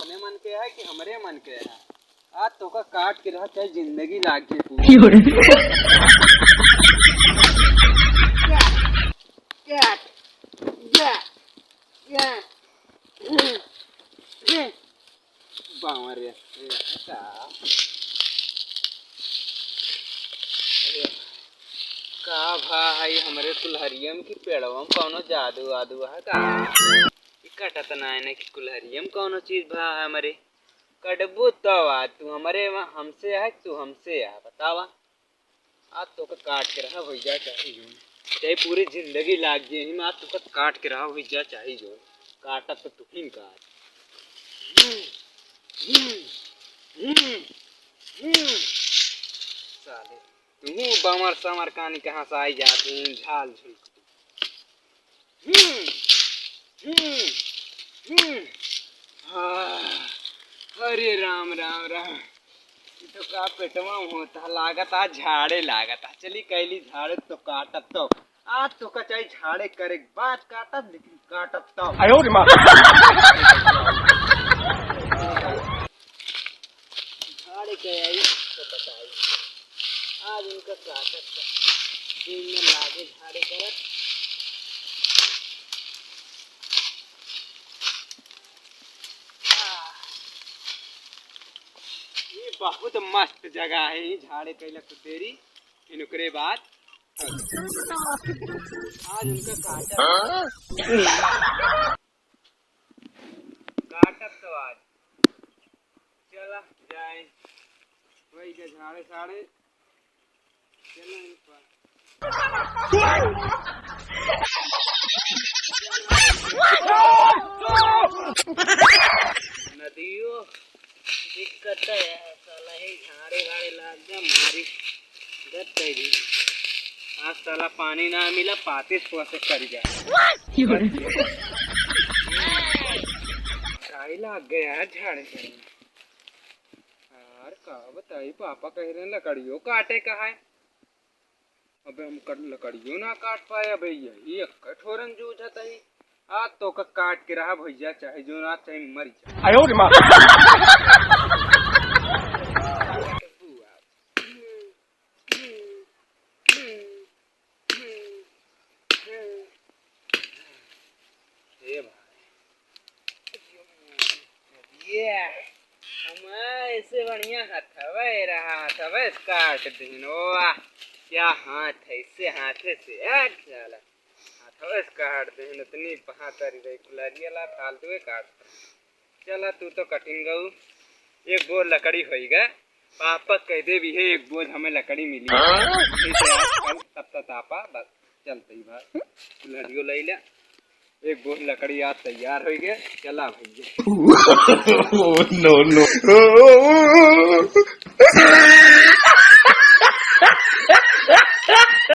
अपने मन के है कि हमरे मन के है। आज तो का काट के रहा चाहे जिंदगी लाग जाए पूरी। बावर का भाई हमरे कुल्हरियम की पेड़वम कौनो जादू वादू है का? कटत नायने की कुल्हरियम कौनो चीज भा हमरे कटबू तो आज तू हमरे हमसे है तू हमसे है बतावा। आज तो का काट के रहा भैया चाहिए चाहे पूरी जिंदगी लाग गई ही आज तो का काट के रहा भैया चाहिए जो काटा तो तू ही काट। साले तू बमर समर कानी कहाँ से आई जाती झाल झुल। अरे राम राम राम तो का पेटवा होता लागत आज झाड़े लागत चली कैली झाड़े तो काटत तो आज तो का चाहे झाड़े करे बात काटत लेकिन काटत तो आयो रे मां झाड़े के आई तो बताई आज इनका काटत दिन में लागे झाड़े करत। बहुत मस्त जगह है झाड़े कैला कुतेरी इनकरे बाद आज उनका काटत तो आज चला जाए वही के झाड़े झाड़े चला इन पर नदियों दिक्कत है साला ही झाड़े झाड़े लाग जा मारी गत तेरी आज साला पानी ना मिला पातिस से कर जा झाड़ी लाग गया है झाड़े करने यार का बताई पापा कह रहे लकड़ियों काटे का है अबे हम लकड़ियों ना काट पाए भैया ये कठोरन जूझता ही आज तो का काट के रहा भैया चाहे जो ना चाहे मर जाए आयो रे मां। ऐसे बढ़िया हथवे रहा हथवे काट देनो क्या हाथ है इससे हाथे से चला हथवे काट देनो इतनी बहातरी रही कुल्हरिया ला फालतू काट चला तू तो कटिंग गऊ एक बोझ लकड़ी होएगा पापा कह दे भी है एक बोझ हमें लकड़ी मिली कल तब तक आपा बस चलते ही भाई कुल्हरियो ले लिया एक बोझ लकड़ी आज तैयार हो गया चला भैया। No no